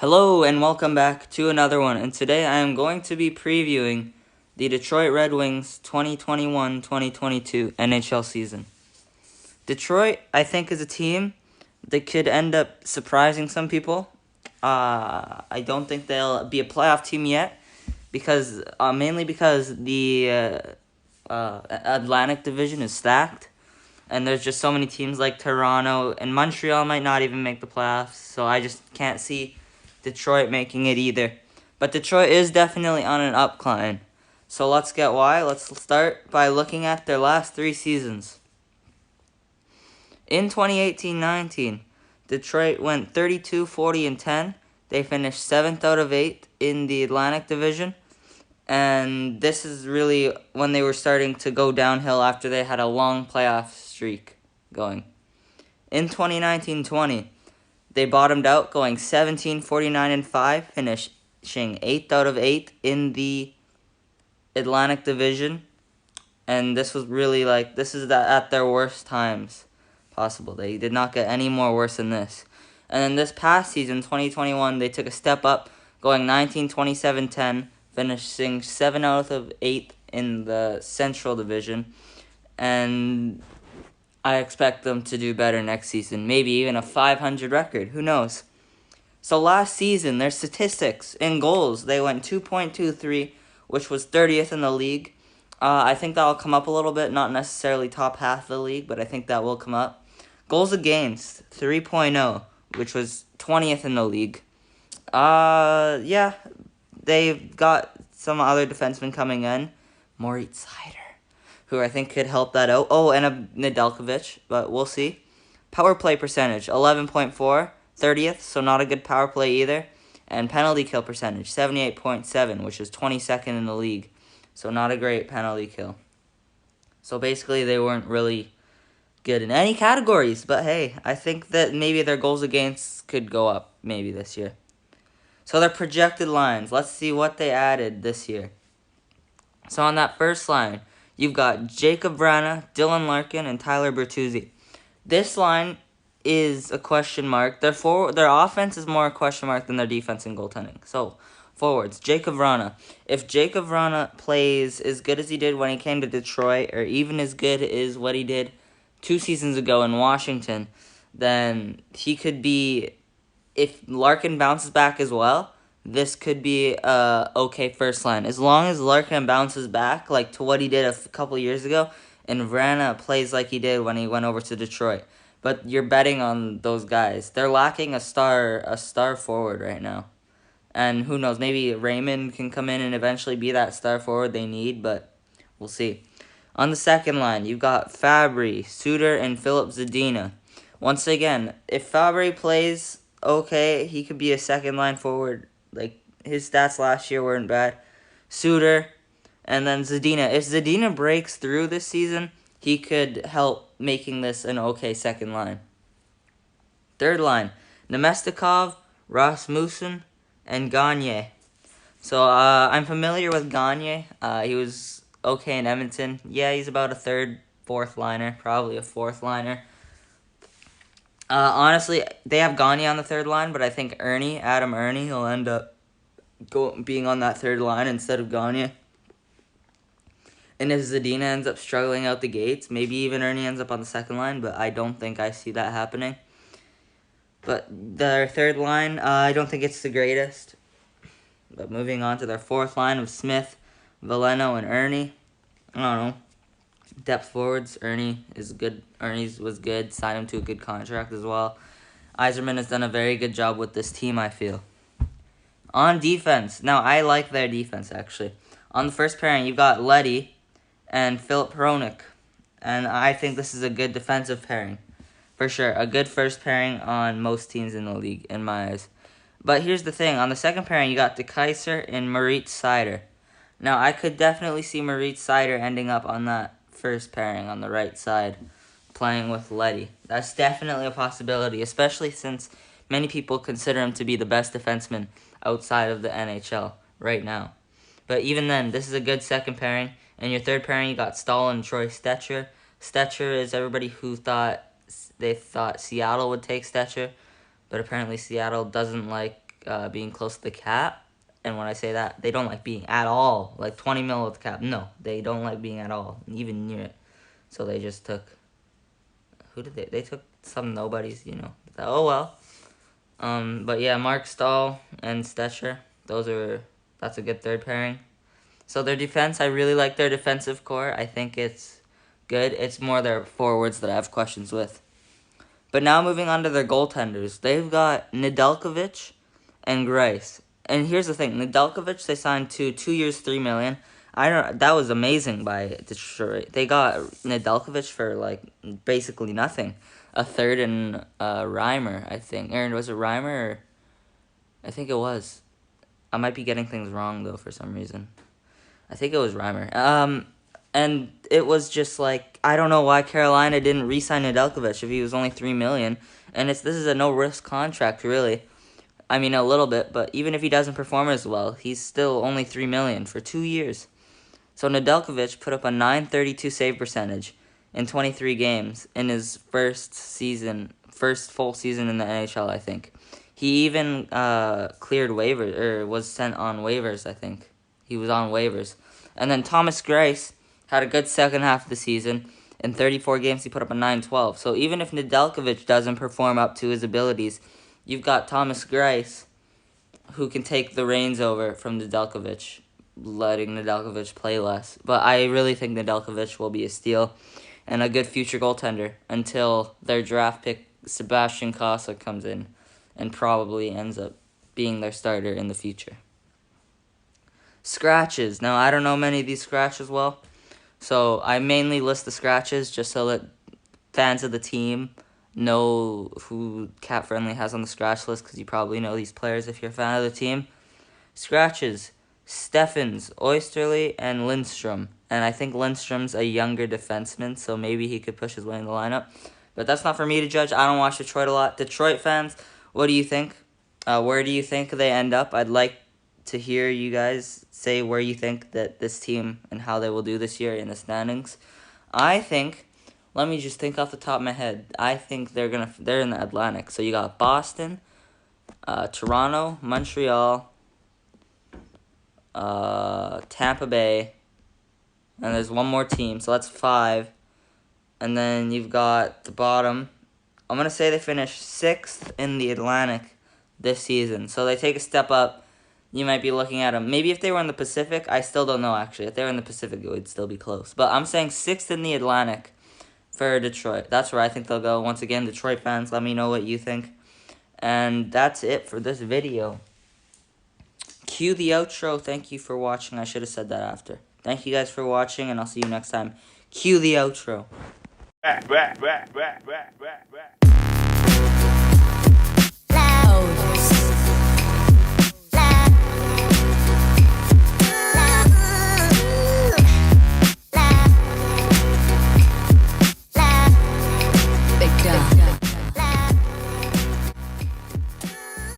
Hello and welcome back to another one, and today I am going to be previewing the Detroit Red Wings 2021-2022 NHL season. Detroit, I think, is a team that could end up surprising some people. I don't think they'll be a playoff team yet, mainly because the Atlantic Division is stacked, and there's just so many teams like Toronto, and Montreal might not even make the playoffs, so I just can't see Detroit making it either. But Detroit is definitely on an upcline. So let's get why. Let's start by looking at their last 3 seasons. In 2018-19, Detroit went 32, 40, and 10. They finished 7th out of 8 in the Atlantic Division. And this is really when they were starting to go downhill after they had a long playoff streak going. In 2019-20, they bottomed out, going 17, 49, and 5, finishing 8th out of 8 in the Atlantic Division. And this was really this is at their worst times possible. They did not get any more worse than this. And then this past season, 2021, they took a step up, going 19, 27, 10, finishing 7 out of 8 in the Central Division. And I expect them to do better next season. Maybe even a 500 record. Who knows? So last season, their statistics in goals, they went 2.23, which was 30th in the league. I think that will come up a little bit. Not necessarily top half of the league, but I think that will come up. Goals against, 3.0, which was 20th in the league. Yeah, they've got some other defensemen coming in. Moritz Seider, who I think could help that out. Oh, and a Nedeljkovic, but we'll see. Power play percentage, 11.4, 30th, so not a good power play either. And penalty kill percentage, 78.7, which is 22nd in the league. So not a great penalty kill. So basically they weren't really good in any categories. But hey, I think that maybe their goals against could go up maybe this year. So their projected lines, let's see what they added this year. So on that first line, you've got Jacob Vrana, Dylan Larkin, and Tyler Bertuzzi. This line is a question mark. Their offense is more a question mark than their defense and goaltending. So, forwards, Jacob Vrana. If Jacob Vrana plays as good as he did when he came to Detroit, or even as good as what he did 2 seasons ago in Washington, then he could be, if Larkin bounces back as well, this could be a okay first line. As long as Larkin bounces back like to what he did a couple years ago, and Vrana plays like he did when he went over to Detroit. But you're betting on those guys. They're lacking a star forward right now. And who knows, maybe Raymond can come in and eventually be that star forward they need, but we'll see. On the second line, you've got Fabry, Suter, and Philip Zadina. Once again, if Fabry plays okay, he could be a second line forward. Like, his stats last year weren't bad. Suter, and then Zadina. If Zadina breaks through this season, he could help making this an okay second line. Third line, Nemestikov, Rasmussen, and Gagne. So I'm familiar with Gagne. He was okay in Edmonton. Yeah, he's about a third, fourth liner, probably a fourth liner. Honestly, they have Gagne on the third line, but I think Adam Ernie, will end up being on that third line instead of Gagne. And if Zadina ends up struggling out the gates, maybe even Ernie ends up on the second line, but I don't think I see that happening. But their third line, I don't think it's the greatest. But moving on to their fourth line of Smith, Veleno, and Ernie. I don't know. Depth forwards, Ernie is good. Ernie's was good. Signed him to a good contract as well. Yzerman has done a very good job with this team, I feel. On defense, now I like their defense, actually. On the first pairing, you've got Leddy and Philip Hronik. And I think this is a good defensive pairing. For sure. A good first pairing on most teams in the league, in my eyes. But here's the thing. On the second pairing, you got DeKeyser and Moritz Seider. Now, I could definitely see Moritz Seider ending up on that first pairing on the right side, playing with Leddy. That's definitely a possibility, especially since many people consider him to be the best defenseman outside of the NHL right now. But even then, this is a good second pairing. And your third pairing, you got Stahl and Troy Stecher. Stecher is everybody who thought Seattle would take Stecher, but apparently Seattle doesn't like being close to the cap. And when I say that, they don't like being at all. Like 20 mil with the cap. No, they don't like being at all, even near it. So they just took, who did they took some nobodies, you know. Oh well. But yeah, Mark Stahl and Stetcher, that's a good third pairing. So their defense, I really like their defensive core. I think it's good. It's more their forwards that I have questions with. But now moving on to their goaltenders. They've got Nedeljkovic and Grice. And here's the thing. Nedeljkovic, they signed to 2 years, $3 million. That was amazing by Detroit. They got Nedeljkovic for, like, basically nothing. A third and Reimer, I think. Aaron, was it Reimer? Or? I think it was. I might be getting things wrong, though, for some reason. I think it was Reimer. And it was just like, I don't know why Carolina didn't re-sign Nedeljkovic if he was only $3 million. And this is a no-risk contract, really. I mean, a little bit, but even if he doesn't perform as well, he's still only $3 million for 2 years. So Nedeljkovic put up a .932 save percentage in 23 games in his first full season in the NHL, I think. He even cleared waivers, or was sent on waivers, I think. He was on waivers. And then Thomas Greiss had a good second half of the season. In 34 games, he put up a .912. So even if Nedeljkovic doesn't perform up to his abilities, you've got Thomas Greiss, who can take the reins over from Nedeljkovic, letting Nedeljkovic play less. But I really think Nedeljkovic will be a steal and a good future goaltender until their draft pick, Sebastian Casa, comes in and probably ends up being their starter in the future. Scratches. Now, I don't know many of these scratches well, so I mainly list the scratches just so that fans of the team know who Cap Friendly has on the scratch list, because you probably know these players if you're a fan of the team. Scratches: Steffens, Oysterley, and Lindstrom. And I think Lindstrom's a younger defenseman, so maybe he could push his way in the lineup. But that's not for me to judge. I don't watch Detroit a lot. Detroit fans, what do you think? Where do you think they end up? I'd like to hear you guys say where you think that this team and how they will do this year in the standings. I think, let me just think off the top of my head. I think they're in the Atlantic. So you got Boston, Toronto, Montreal, Tampa Bay, and there's one more team, so that's 5. And then you've got the bottom. I'm going to say they finished 6th in the Atlantic this season. So they take a step up. You might be looking at them. Maybe if they were in the Pacific, I still don't know, actually. If they were in the Pacific, it would still be close. But I'm saying 6th in the Atlantic for Detroit. That's where I think they'll go. Once again, Detroit fans, let me know what you think. And that's it for this video. Cue the outro. Thank you for watching. I should have said that after. Thank you guys for watching, and I'll see you next time. Cue the outro. Loud.